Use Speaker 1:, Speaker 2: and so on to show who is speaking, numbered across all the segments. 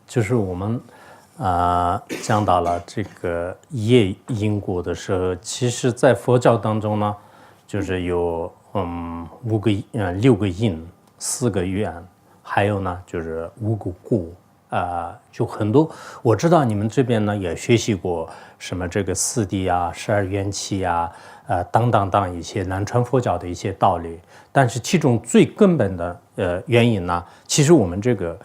Speaker 1: 就是我们讲到了这个业因果的时候，其实在佛教当中呢，就是有六个因，4个缘，还有呢就是5个果。就很多，我知道你们这边呢也学习过什么这个4谛啊、12缘起啊，等一些南传佛教的一些道理。但是其中最根本的原因呢，其实我们这个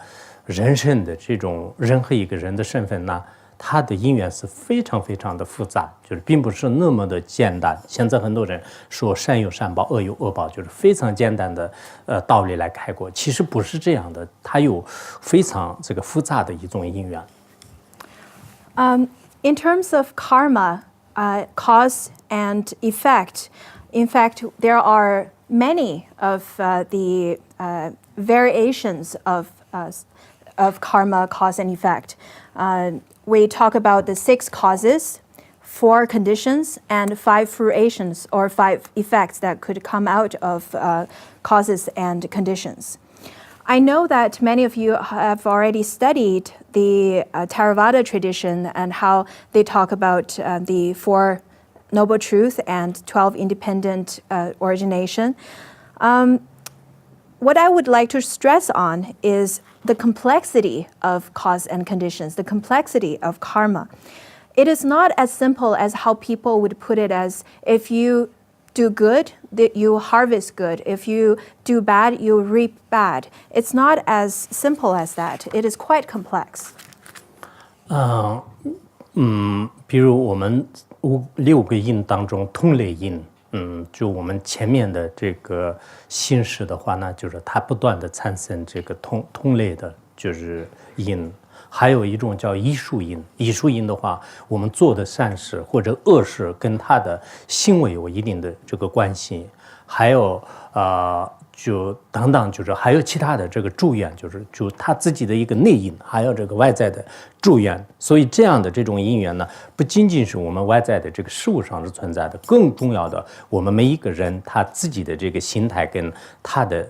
Speaker 1: 人生的这种任何一个人的身份呢，它的因缘是非常非常的复杂，就是并不是那么的简单。现在很多人说善有善报，恶有恶报，就是非常简单的道理来概括，其实不是这样的，它有非常这个复杂的一种因缘。
Speaker 2: In terms of karma, cause and effect, in fact, there are many of the variations of karma, cause and effect. We talk about the 6 causes, 4 conditions, and 5 fruitions or 5 effects that could come out of causes and conditions. I know that many of you have already studied the Theravada tradition and how they talk about the 4 noble truth and 12 independent origination. What I would like to stress on is the complexity of cause and conditions, the complexity of karma. It is not as simple as how people would put it as if you do good, you harvest good. If you do bad, you reap bad. It's not as simple as that. It is quite complex.
Speaker 1: 比如我们6个因当中，同类因，就我们前面的这个心识的话呢，就是它不断的产生这个同类的，就是因。还有一种叫艺术因，艺术因的话，我们做的善事或者恶事跟他的行为有一定的这个关系。还有就等等，就是还有其他的这个助缘，就他自己的一个内因，还有这个外在的助缘。所以这样的这种因缘呢，不仅仅是我们外在的这个事物上是存在的，更重要的，我们每一个人他自己的这个心态跟他的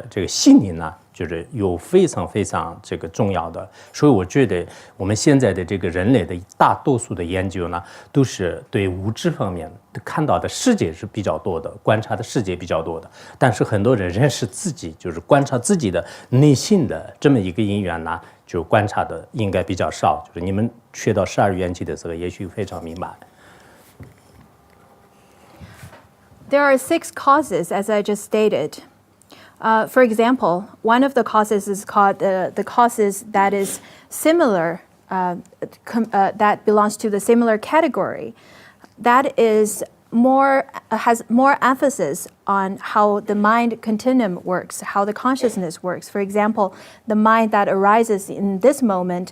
Speaker 1: 这个心灵呢，就是有非常非常这个重要的。所以我觉得我们现在的这个人类的大多数的研究呢，都是对物质方面看到的世界是比较多的，观察的世界比较多的，但是很多人认识自己，就是观察自己的内心的这么一个因缘呢，就观察的应该比较少。就是你们学到12缘起的时候，也许非常明白。
Speaker 2: There are 6 causes, as I just stated. For example, one of the causes is called the causes that is similar, that belongs to the similar category. That is has more emphasis on how the mind continuum works, how the consciousness works. For example, the mind that arises in this moment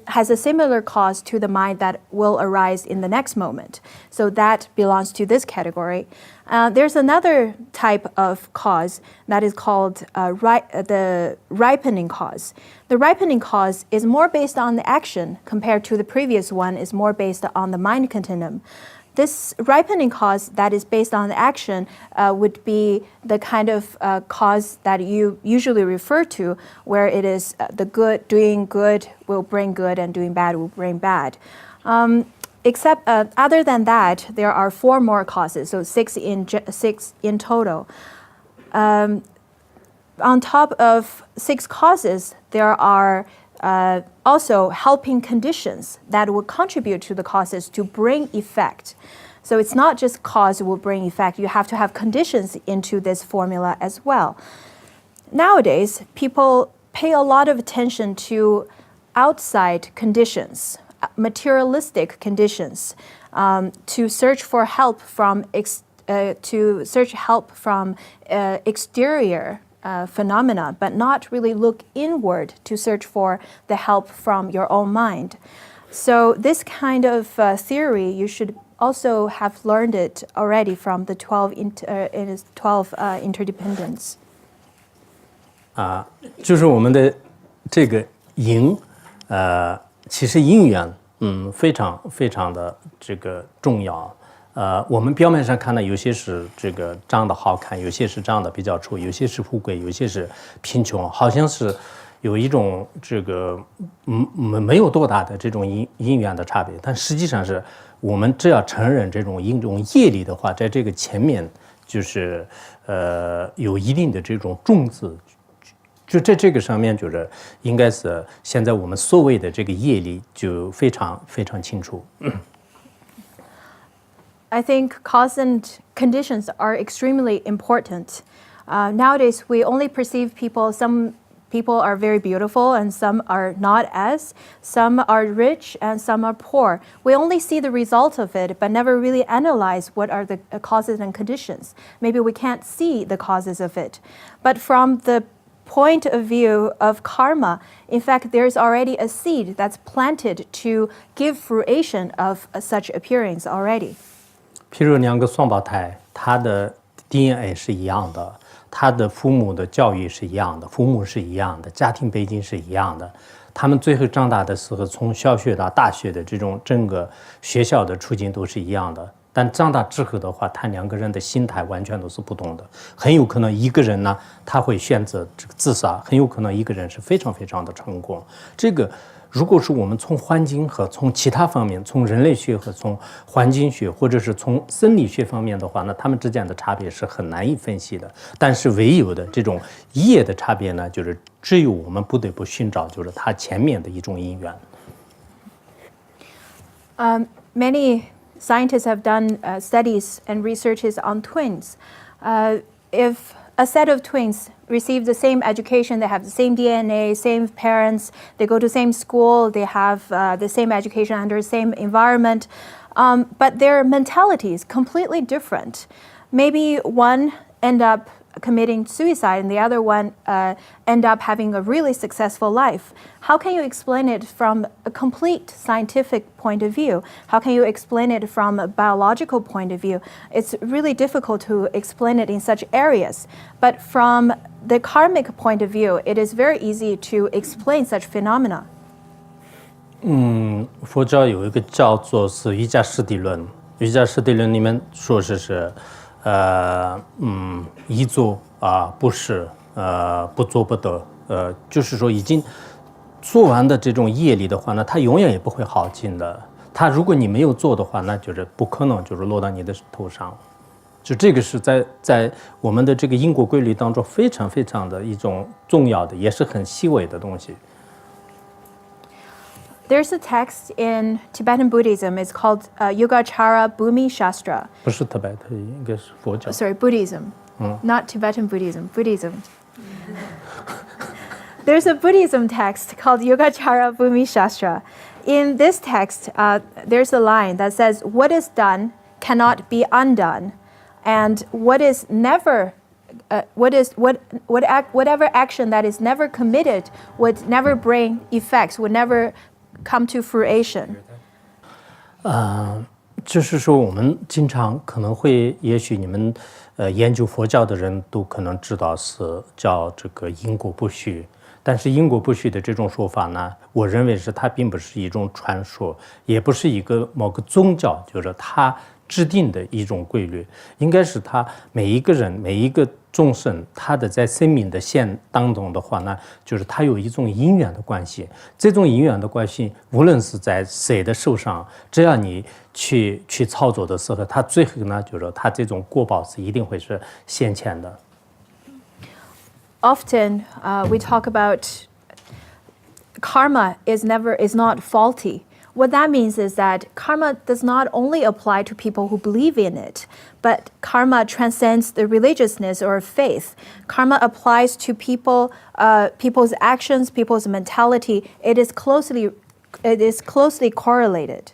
Speaker 2: has a similar cause to the mind that will arise in the next moment. So that belongs to this category. There's another type of cause that is called the ripening cause. The ripening cause is more based on the action compared to the previous one is more based on the mind continuum. This ripening cause that is based on the action would be the kind of cause that you usually refer to, where it is doing good will bring good and doing bad will bring bad. Except other than that, there are 4 more causes, so 6 in total. On top of 6 causes, there are also helping conditions that will contribute to the causes to bring effect. So it's not just cause will bring effect, you have to have conditions into this formula as well. Nowadays, people pay a lot of attention to outside conditions, materialistic conditions, to search for help from exterior phenomena, but not really look inward to search for the help from your own mind. So this kind of theory, you should also have learned it already from the 12 interdependence.
Speaker 1: 就是我们的这个因，其实因缘，非常非常的这个重要。我们表面上看呢，有些是这个长得好看，有些是长得比较丑，有些是富贵，有些是贫穷，好像是有一种这个没有多大的这种因缘的差别，但实际上是我们只要承认这种业力的话，在这个前面就是有一定的这种种子，就在这个上面就是应该是现在我们所谓的这个业力就非常非常清楚。
Speaker 2: I think cause and conditions are extremely important. Nowadays, we only perceive people, some people are very beautiful and some are not as, some are rich and some are poor. We only see the result of it, but never really analyze what are the causes and conditions. Maybe we can't see the causes of it. But from the point of view of karma, in fact, there's already a seed that's planted to give fruition of such appearance already.
Speaker 1: 譬如两个双胞胎，他的 DNA 是一样的，他的父母的教育是一样的，父母是一样的，家庭背景是一样的，他们最后长大的时候，从小学到大学的这种整个学校的处境都是一样的。但长大之后的话，他两个人的心态完全都是不同的。很有可能一个人呢，他会选择这个自杀；很有可能一个人是非常非常的成功。这个如果是我们从环境和从其他方面，从人类学和从环境学，或者是从生理学方面的话呢，他们之间的差别是很难以分析的。但是唯有的这种业的差别呢，就是只有我们不得不寻找，就是它前面的一种因缘。
Speaker 2: Many scientists have done studies and researches on twins. If a set of twins receive the same education, they have the same DNA, same parents, they go to same school, they have the same education under the same environment, but their mentality is completely different. Maybe one end up committing suicide and the other one end up having a really successful life. How can you explain it from a complete scientific point of view? How can you explain it from a biological point of view? It's really difficult to explain it in such areas. But from the karmic point of view, it is very easy to explain such phenomena.
Speaker 1: 佛教有一个叫做是瑜伽师地论，瑜伽师地论里面说是一做不是，不做不得，就是说已经做完的这种业力的话呢，它永远也不会好尽的。它如果你没有做的话，那就是不可能就是落到你的头上。就这个是在我们的这个因果规律当中非常非常的一种重要的，也是很细微的东西。
Speaker 2: There's a text in Tibetan Buddhism. It's called Yogacara Bhumi Shastra.
Speaker 1: 不是特别的，应该是佛教。
Speaker 2: Sorry, Buddhism, not Tibetan Buddhism. Buddhism. There's a Buddhism text called Yogacara Bhumi Shastra. In this text, there's a line that says, "What is done cannot be undone, and whatever action that is never committed would never bring effects, would never come to fruition."
Speaker 1: 就是说我们经常可能会，也许你们研究佛教的人都可能知道是叫这个因果不虚，但是因果不虚的这种说法呢，我认为是它并不是一种传说，也不是一个某个宗教，就是它制定的一种规律，应该是他每一个人每一个众生他的在生命的线当中的话呢，就是他有一种因缘的关系。这种因缘的关系，无论是在谁的手上，只要你去操作的时候，他最后呢，就是他这种果报是一定会是现前的。
Speaker 2: Often we talk about karma is not faulty. What that means is that karma does not only apply to people who believe in it, but karma transcends the religiousness or faith. Karma applies to people, people's actions, people's mentality. It is closely correlated.